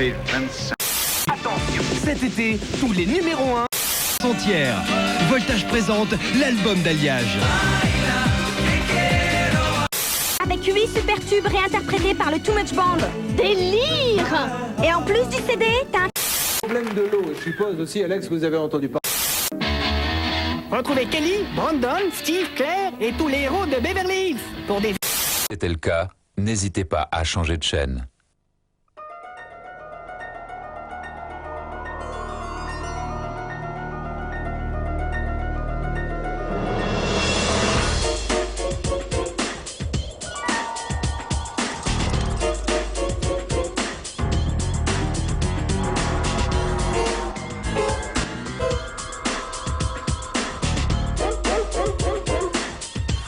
fait 25. Attention, cet été, tous les numéros 1 entières. Voltage présente l'album d'Alliage. Avec 8 super tubes réinterprétés par le Too Much Band. Délire! Et en plus du CD, t'as un Problème de l'eau, je suppose aussi, Alex, vous avez entendu parler. Retrouvez Kelly, Brandon, Steve, Claire et tous les héros de Beverly Hills pour des... Si c'était le cas, n'hésitez pas à changer de chaîne.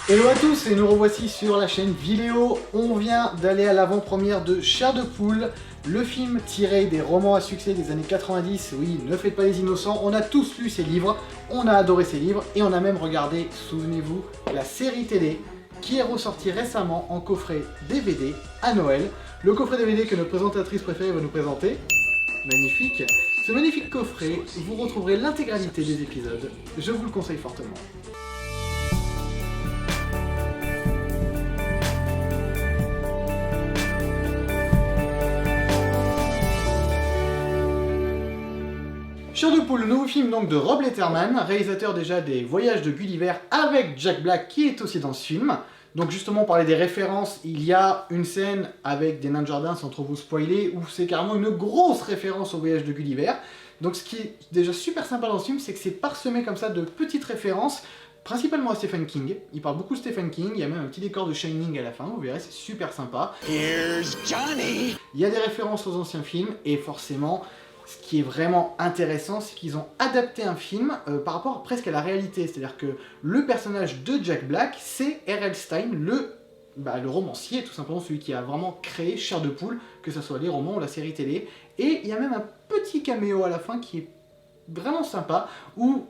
Hello à tous et nous revoici sur la chaîne vidéo. On vient d'aller à l'avant-première de Chair de Poule, le film tiré des romans à succès des années 90. Oui, ne faites pas les innocents, on a tous lu ces livres, on a adoré ces livres et on a même regardé, souvenez-vous, la série télé qui est ressortie récemment en coffret DVD à Noël. Le coffret DVD que notre présentatrice préférée va nous présenter. Magnifique. Ce magnifique coffret, vous retrouverez l'intégralité des épisodes. Je vous le conseille fortement. Chair de Poule, le nouveau film donc de Rob Letterman, réalisateur déjà des Voyages de Gulliver avec Jack Black qui est aussi dans ce film. Donc justement, on parlait des références, il y a une scène avec des nains de jardin, sans trop vous spoiler, où c'est carrément une grosse référence au Voyage de Gulliver. Donc ce qui est déjà super sympa dans ce film, c'est que c'est parsemé comme ça de petites références, principalement à Stephen King. Il parle beaucoup de Stephen King, il y a même un petit décor de Shining à la fin, vous verrez, c'est super sympa. Here's Johnny. Il y a des références aux anciens films, et forcément, ce qui est vraiment intéressant, c'est qu'ils ont adapté un film par rapport presque à la réalité. C'est-à-dire que le personnage de Jack Black, c'est R.L. Stein, le romancier, tout simplement celui qui a vraiment créé Chair de Poule, que ce soit les romans ou la série télé. Et il y a même un petit caméo à la fin qui est vraiment sympa, où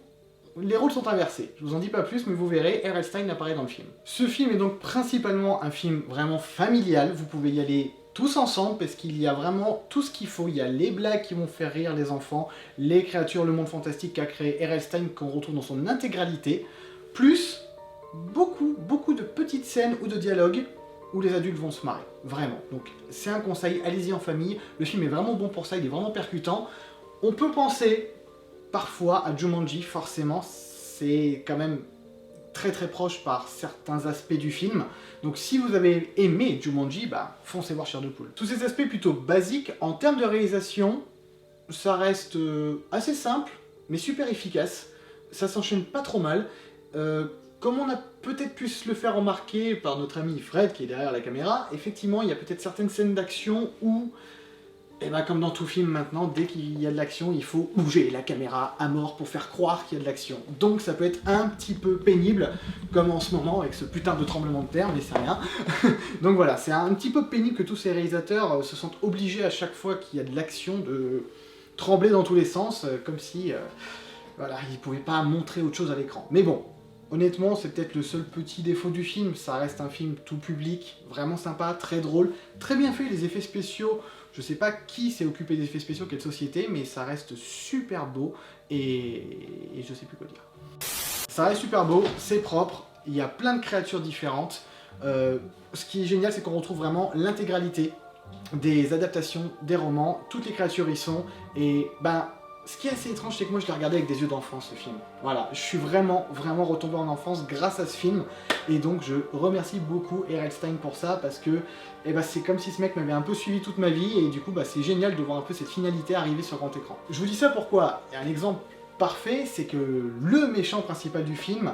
les rôles sont inversés. Je vous en dis pas plus, mais vous verrez, R.L. Stein apparaît dans le film. Ce film est donc principalement un film vraiment familial, vous pouvez y aller tous ensemble, parce qu'il y a vraiment tout ce qu'il faut. Il y a les blagues qui vont faire rire les enfants, les créatures, le monde fantastique qu'a créé R.L. Stein, qu'on retrouve dans son intégralité, plus beaucoup de petites scènes ou de dialogues où les adultes vont se marrer, vraiment. Donc c'est un conseil, allez-y en famille, le film est vraiment bon pour ça, il est vraiment percutant. On peut penser parfois à Jumanji, forcément, c'est quand même très proche par certains aspects du film. Donc si vous avez aimé Jumanji, foncez voir Chair de Poule. Tous ces aspects plutôt basiques, en termes de réalisation, ça reste assez simple, mais super efficace. Ça s'enchaîne pas trop mal. Comme on a peut-être pu se le faire remarquer par notre ami Fred, qui est derrière la caméra, effectivement, il y a peut-être certaines scènes d'action où, comme dans tout film maintenant, dès qu'il y a de l'action, il faut bouger la caméra à mort pour faire croire qu'il y a de l'action. Donc ça peut être un petit peu pénible, comme en ce moment avec ce putain de tremblement de terre, mais c'est rien. Donc voilà, c'est un petit peu pénible que tous ces réalisateurs se sentent obligés à chaque fois qu'il y a de l'action de trembler dans tous les sens, comme si ils pouvaient pas montrer autre chose à l'écran. Mais bon, honnêtement, c'est peut-être le seul petit défaut du film, ça reste un film tout public, vraiment sympa, très drôle, très bien fait, les effets spéciaux. Je sais pas qui s'est occupé des effets spéciaux, quelle société, mais ça reste super beau et je sais plus quoi dire. Ça reste super beau, c'est propre, il y a plein de créatures différentes. Ce qui est génial, c'est qu'on retrouve vraiment l'intégralité des adaptations, des romans, toutes les créatures y sont, et ce qui est assez étrange, c'est que moi je l'ai regardé avec des yeux d'enfant ce film. Voilà, je suis vraiment retombé en enfance grâce à ce film, et donc je remercie beaucoup R.L. Stein pour ça, parce que c'est comme si ce mec m'avait un peu suivi toute ma vie, et du coup c'est génial de voir un peu cette finalité arriver sur grand écran. Je vous dis ça pourquoi? Un exemple parfait, c'est que le méchant principal du film,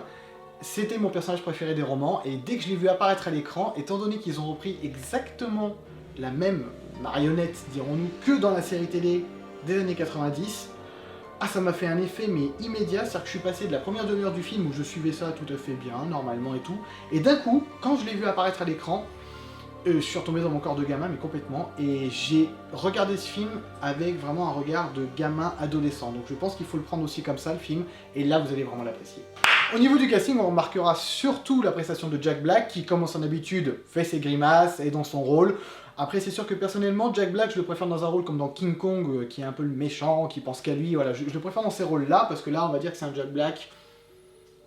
c'était mon personnage préféré des romans, et dès que je l'ai vu apparaître à l'écran, étant donné qu'ils ont repris exactement la même marionnette, dirons-nous, que dans la série télé des années 90, ça m'a fait un effet mais immédiat, c'est-à-dire que je suis passé de la première demi-heure du film où je suivais ça tout à fait bien, normalement et tout, et d'un coup, quand je l'ai vu apparaître à l'écran, je suis retombé dans mon corps de gamin, mais complètement, et j'ai regardé ce film avec vraiment un regard de gamin adolescent, donc je pense qu'il faut le prendre aussi comme ça, le film, et là vous allez vraiment l'apprécier. Au niveau du casting, on remarquera surtout la prestation de Jack Black, qui, comme en son habitude, fait ses grimaces, est dans son rôle. Après, c'est sûr que personnellement, Jack Black, je le préfère dans un rôle comme dans King Kong, qui est un peu le méchant, qui pense qu'à lui, voilà, je le préfère dans ces rôles-là, parce que là, on va dire que c'est un Jack Black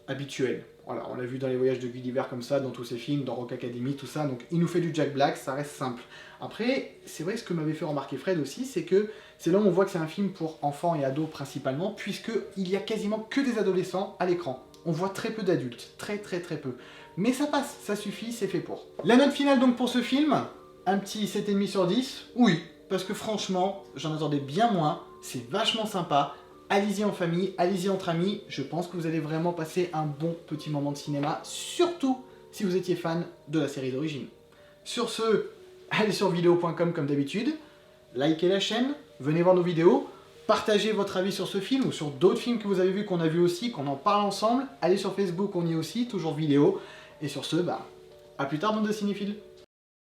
habituel. Voilà, on l'a vu dans les voyages de Gulliver comme ça, dans tous ses films, dans Rock Academy, tout ça, donc il nous fait du Jack Black, ça reste simple. Après, c'est vrai, ce que m'avait fait remarquer Fred aussi, c'est que c'est là où on voit que c'est un film pour enfants et ados principalement, puisqu'il y a quasiment que des adolescents à l'écran. On voit très peu d'adultes, très peu. Mais ça passe, ça suffit, c'est fait pour. La note finale donc pour ce film, un petit 7,5 sur 10, oui, parce que franchement, j'en attendais bien moins, c'est vachement sympa. Allez-y en famille, allez-y entre amis, je pense que vous allez vraiment passer un bon petit moment de cinéma, surtout si vous étiez fan de la série d'origine. Sur ce, allez sur vidéo.com comme d'habitude, likez la chaîne, venez voir nos vidéos, partagez votre avis sur ce film ou sur d'autres films que vous avez vus, qu'on a vus aussi, qu'on en parle ensemble, allez sur Facebook, on y est aussi, toujours vidéo, et sur ce, à plus tard bande de cinéphiles.